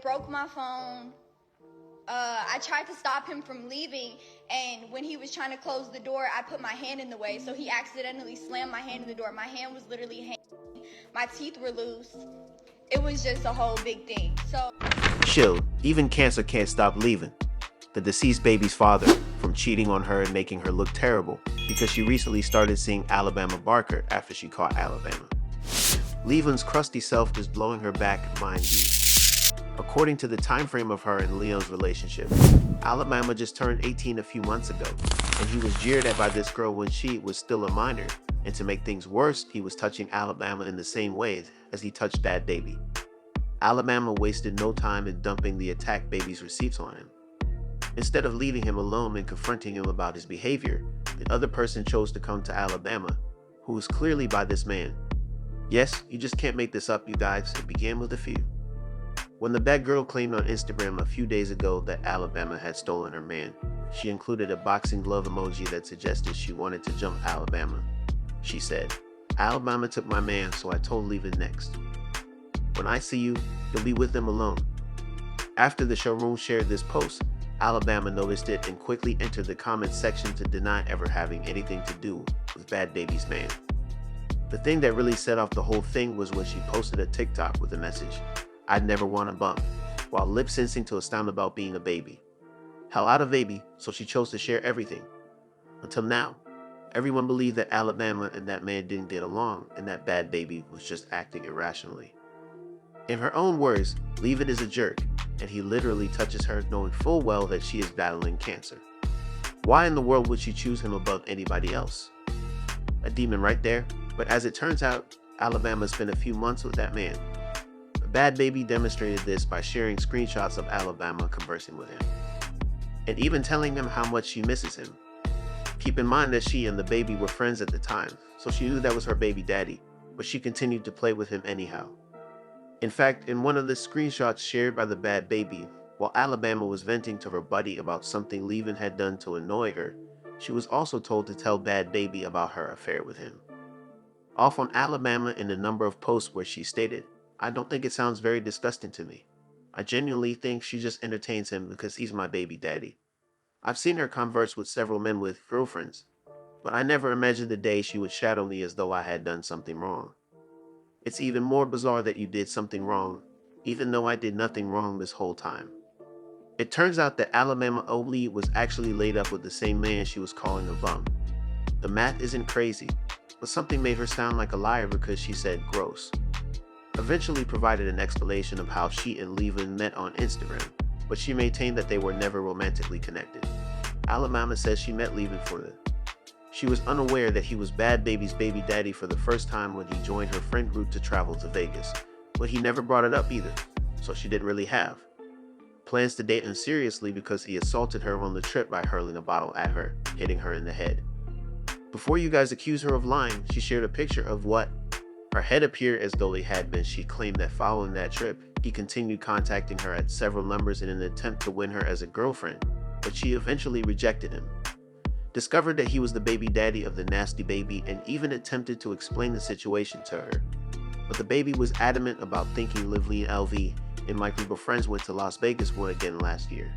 Broke my phone. I tried to stop him from leaving, and when he was trying to close the door, I put my hand in the way, so he accidentally slammed my hand in the door. My hand was literally hanging. My teeth were loose. It was just a whole big thing. So, Chill, even cancer can't stop leaving the deceased baby's father from cheating on her and making her look terrible because she recently started seeing Alabama Barker after she caught Alabama. Leland's crusty self is blowing her back, mind you. According to the time frame of her and Leon's relationship, Alabama just turned 18 a few months ago, and he was jeered at by this girl when she was still a minor, and to make things worse, he was touching Alabama in the same way as he touched Bhad Bhabie. Alabama wasted no time in dumping the attack baby's receipts on him. Instead of leaving him alone and confronting him about his behavior, the other person chose to come to Alabama, who was clearly by this man. Yes, you just can't make this up, you guys. It began with a feud. When the bad girl claimed on Instagram a few days ago that Alabama had stolen her man, she included a boxing glove emoji that suggested she wanted to jump Alabama. She said, "Alabama took my man, so I told Leave next. When I see you, you'll be with him alone." After the showroom shared this post, Alabama noticed it and quickly entered the comments section to deny ever having anything to do with Bhad Bhabie's man. The thing that really set off the whole thing was when she posted a TikTok with a message, "I'd never want to bump," while lip-syncing to a sound about being a baby. Hell, out of baby, so she chose to share everything. Until now, everyone believed that Alabama and that man didn't get along and that Bhad Bhabie was just acting irrationally. In her own words, Leave It is a jerk, and he literally touches her knowing full well that she is battling cancer. Why in the world would she choose him above anybody else? A demon right there, but as it turns out, Alabama spent a few months with that man. Bhad Bhabie demonstrated this by sharing screenshots of Alabama conversing with him, and even telling him how much she misses him. Keep in mind that she and the baby were friends at the time, so she knew that was her baby daddy, but she continued to play with him anyhow. In fact, in one of the screenshots shared by the Bhad Bhabie, while Alabama was venting to her buddy about something Leavin had done to annoy her, she was also told to tell Bhad Bhabie about her affair with him. Off on Alabama in a number of posts where she stated, "I don't think it sounds very disgusting to me. I genuinely think she just entertains him because he's my baby daddy. I've seen her converse with several men with girlfriends, but I never imagined the day she would shadow me as though I had done something wrong. It's even more bizarre that you did something wrong, even though I did nothing wrong this whole time." It turns out that Alabama Oakley was actually laid up with the same man she was calling a bum. The math isn't crazy, but something made her sound like a liar because she said gross. Eventually provided an explanation of how she and Leavin met on Instagram, but she maintained that they were never romantically connected. Alabama says she met Leavin for the She was unaware that he was Bhad Bhabie's baby daddy for the first time when he joined her friend group to travel to Vegas, but he never brought it up either, so she didn't really have plans to date him seriously because he assaulted her on the trip by hurling a bottle at her, hitting her in the head. Before you guys accuse her of lying, she shared a picture of what her head appeared as though they had been. She claimed that following that trip, he continued contacting her at several numbers in an attempt to win her as a girlfriend, but she eventually rejected him. Discovered that he was the baby daddy of the nasty baby and even attempted to explain the situation to her. But the baby was adamant about thinking Lively and LV and my group of friends went to Las Vegas one again last year.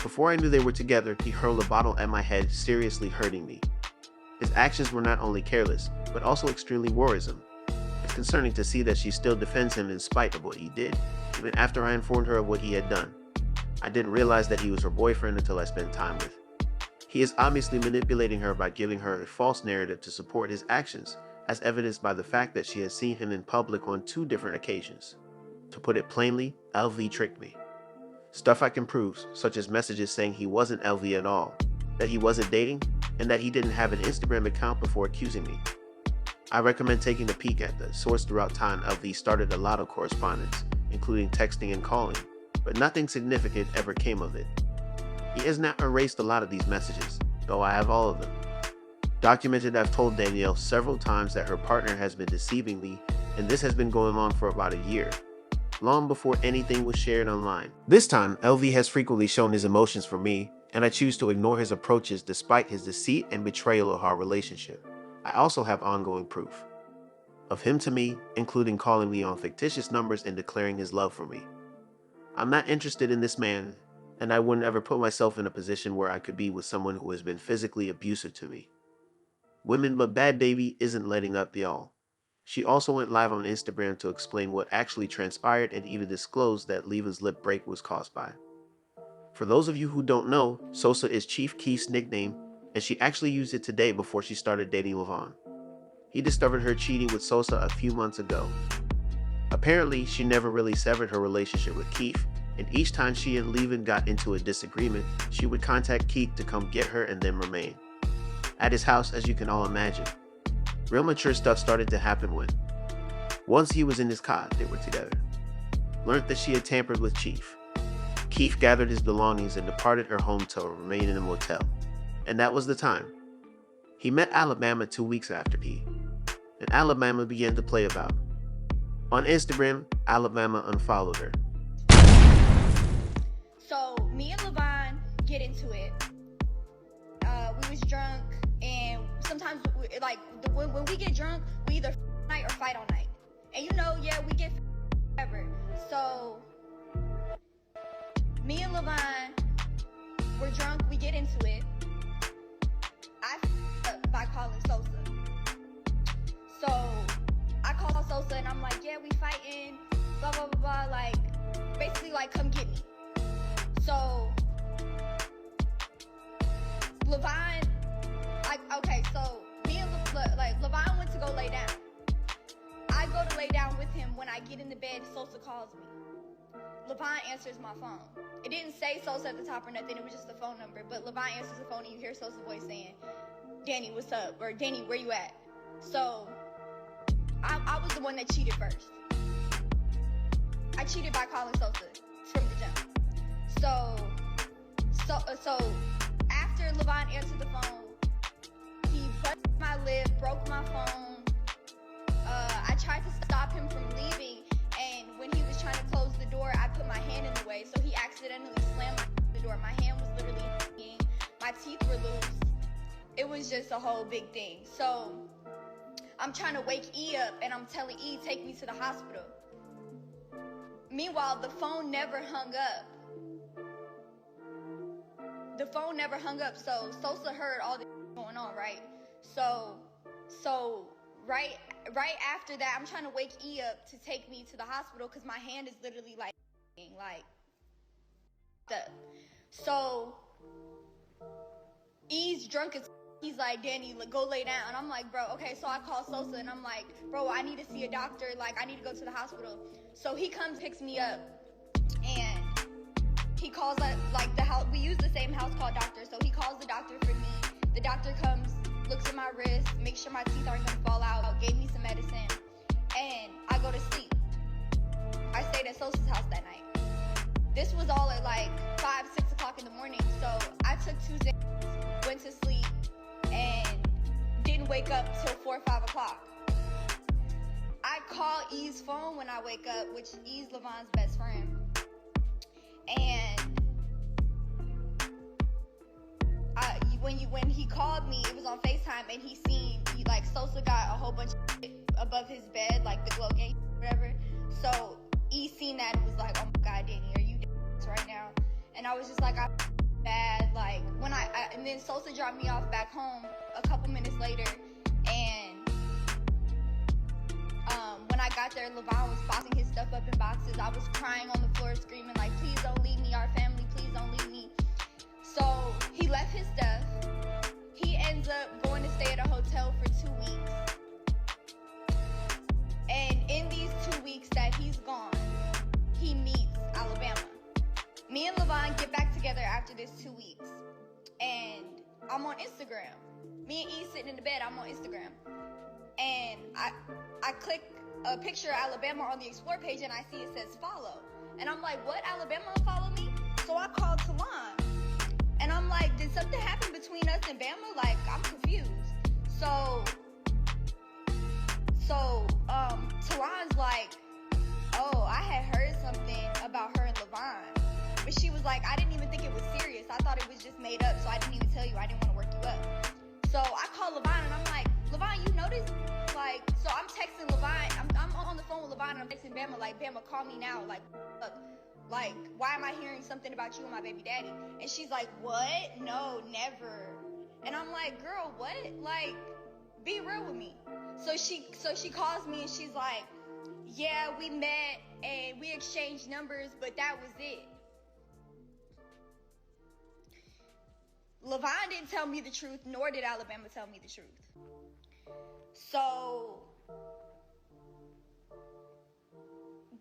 Before I knew they were together, he hurled a bottle at my head, seriously hurting me. His actions were not only careless, but also extremely worrisome. It's concerning to see that she still defends him in spite of what he did, even after I informed her of what he had done. I didn't realize that he was her boyfriend until I spent time with. He is obviously manipulating her by giving her a false narrative to support his actions, as evidenced by the fact that she has seen him in public on 2 different occasions. To put it plainly, LV tricked me. Stuff I can prove, such as messages saying he wasn't LV at all, that he wasn't dating, and that he didn't have an Instagram account before accusing me. I recommend taking a peek at the source. Throughout time, LV started a lot of correspondence, including texting and calling, but nothing significant ever came of it. He has not erased a lot of these messages, though I have all of them. Documented, I've told Danielle several times that her partner has been deceiving me, and this has been going on for about a year, long before anything was shared online. This time, LV has frequently shown his emotions for me, and I choose to ignore his approaches despite his deceit and betrayal of our relationship. I also have ongoing proof of him to me, including calling me on fictitious numbers and declaring his love for me. I'm not interested in this man, and I wouldn't ever put myself in a position where I could be with someone who has been physically abusive to me. Women, but Bhad Bhabie isn't letting up, y'all. She also went live on Instagram to explain what actually transpired and even disclosed that Leva's lip break was caused by. For those of you who don't know, Sosa is Chief Keef's nickname, and she actually used it today before she started dating Levon. He discovered her cheating with Sosa a few months ago. Apparently, she never really severed her relationship with Keef, and each time she and Levon got into a disagreement, she would contact Keef to come get her and then remain at his house, as you can all imagine. Real mature stuff started to happen when, once he was in his car, they were together. Learned that she had tampered with Chief. Keef gathered his belongings and departed her home to remain in a motel. And that was the time. He met Alabama 2 weeks after P, and Alabama began to play about. On Instagram, Alabama unfollowed her. So me and Levon get into it. We was drunk, and sometimes when we get drunk, we either night or fight all night. And we get whatever. So me and Levon, we're drunk, we get into it. I up by calling Sosa. So I call Sosa and I'm like, yeah, we fighting, blah, blah, blah, blah, basically come get me. So Levon, so me and Levon went to go lay down. I go to lay down with him. When I get in the bed, Sosa calls me. Levon answers my phone. It didn't say Sosa at the top or nothing, it was just the phone number. But Levon answers the phone and you hear Sosa's voice saying, Danny, what's up? Or Danny, where you at? So I was the one that cheated first. I cheated by calling Sosa from the jump. So after Levon answered the phone, he busted my lip, broke my phone. I tried to stop him from leaving, and when he was trying to close the door, I put my hand in the way, so he accidentally slammed the door. My hand was literally hanging. My teeth were loose. It was just a whole big thing. So I'm trying to wake E up, and I'm telling E, take me to the hospital. Meanwhile, the phone never hung up. The phone never hung up, so Sosa heard all this going on, right? So right after that, I'm trying to wake E up to take me to the hospital because my hand is literally like up. So E's drunk as he's like, Danny, go lay down. And I'm like, bro, okay. So I call Sosa and I'm like, bro, I need to see a doctor. I need to go to the hospital. So he comes, picks me up, and he calls the house. We use the same house call doctor. So he calls the doctor for me. The doctor comes, looks at my wrist, makes sure my teeth aren't gonna fall out, gave me some medicine, and I go to sleep. I stayed at Sosa's house that night. This was all at 5, 6 o'clock in the morning. So I took Tuesday, went to sleep, and didn't wake up till 4 or 5 o'clock. I call E's phone when I wake up, which E's Levon's best friend. And when he called me, it was on FaceTime, and he seen Sosa got a whole bunch of shit above his bed, the glow game, whatever. So E seen that and was like, oh my God, Danny, are you right now? And I was just like, I'm bad. And then Sosa dropped me off back home a couple minutes later, and when I got there, Levon was boxing his stuff up in boxes. I was crying on the floor, screaming please don't leave me, our family, please don't leave me. So he left his stuff. He ends up going to stay at a hotel for 2 weeks. And in these 2 weeks that he's gone, he meets Alabama. Me and Levon get back together after this 2 weeks. And I'm on Instagram. Me and E sitting in the bed, I'm on Instagram. And I click a picture of Alabama on the Explore page, and I see it says follow. And I'm like, what? Alabama follow me? So I called Talon. And I'm like, did something happen between us and Bama? I'm confused. So Talon's like, oh, I had heard something about her and Levon. But she was like, I didn't even think it was serious. I thought it was just made up, so I didn't even tell you. I didn't want to work you up. So I call Levon, and I'm like, Levon, you noticed? So I'm texting Levon. I'm on the phone with Levon. fine. I'm texting Bama, like, Bama, call me now. Like, look, like, why am I hearing something about you and my baby daddy? And she's like, what? No, never. And I'm like, girl, what? Like, be real with me. So she calls me and she's like, yeah, we met and we exchanged numbers, but that was it. Levon didn't tell me the truth, nor did Alabama tell me the truth. So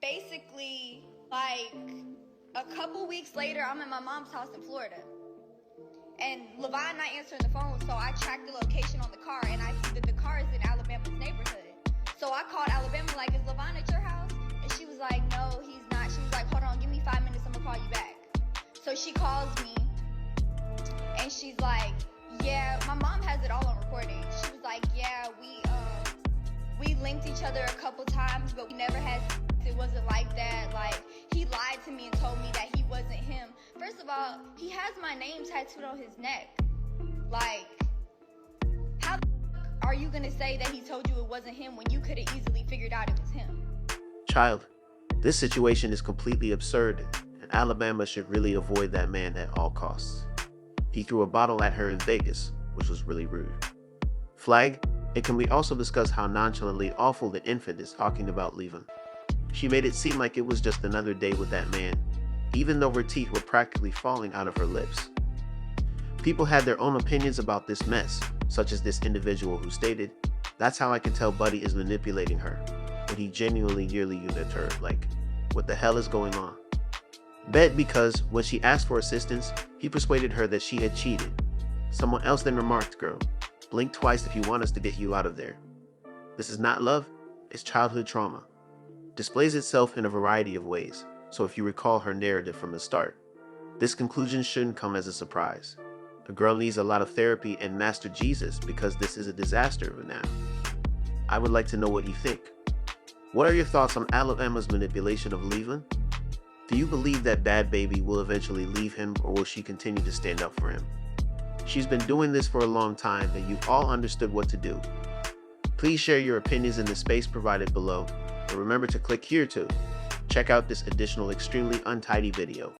basically, like, a couple weeks later, I'm at my mom's house in Florida. And Levon not answering the phone, so I tracked the location on the car, and I see that the car is in Alabama's neighborhood. So I called Alabama, like, is Levon at your house? And she was like, no, he's not. She was like, hold on, give me 5 minutes, I'm gonna call you back. So she calls me, and she's like, yeah, my mom has it all on recording. She was like, yeah, we linked each other a couple times, but we never had sex. It wasn't like that. Like, he lied to me and told me that he wasn't him. First of all, he has my name tattooed on his neck. Like, how the fuck are you gonna say that he told you it wasn't him when you could have easily figured out it was him? Child, this situation is completely absurd, and Alabama should really avoid that man at all costs. He threw a bottle at her in Vegas, which was really rude. Flag, and can we also discuss how nonchalantly awful the infant is talking about leaving? She made it seem like it was just another day with that man, even though her teeth were practically falling out of her lips. People had their own opinions about this mess, such as this individual who stated, "That's how I can tell Buddy is manipulating her," when he genuinely nearly used a turd. Like, what the hell is going on? Bet because when she asked for assistance, he persuaded her that she had cheated. Someone else then remarked, "Girl, blink twice if you want us to get you out of there." This is not love, it's childhood trauma. Displays itself in a variety of ways, so if you recall her narrative from the start, this conclusion shouldn't come as a surprise. The girl needs a lot of therapy and Master Jesus because this is a disaster now. I would like to know what you think. What are your thoughts on Alabama's manipulation of Leland? Do you believe that Bhad Bhabie will eventually leave him, or will she continue to stand up for him? She's been doing this for a long time and you've all understood what to do. Please share your opinions in the space provided below, and remember to click here to check out this additional extremely untidy video.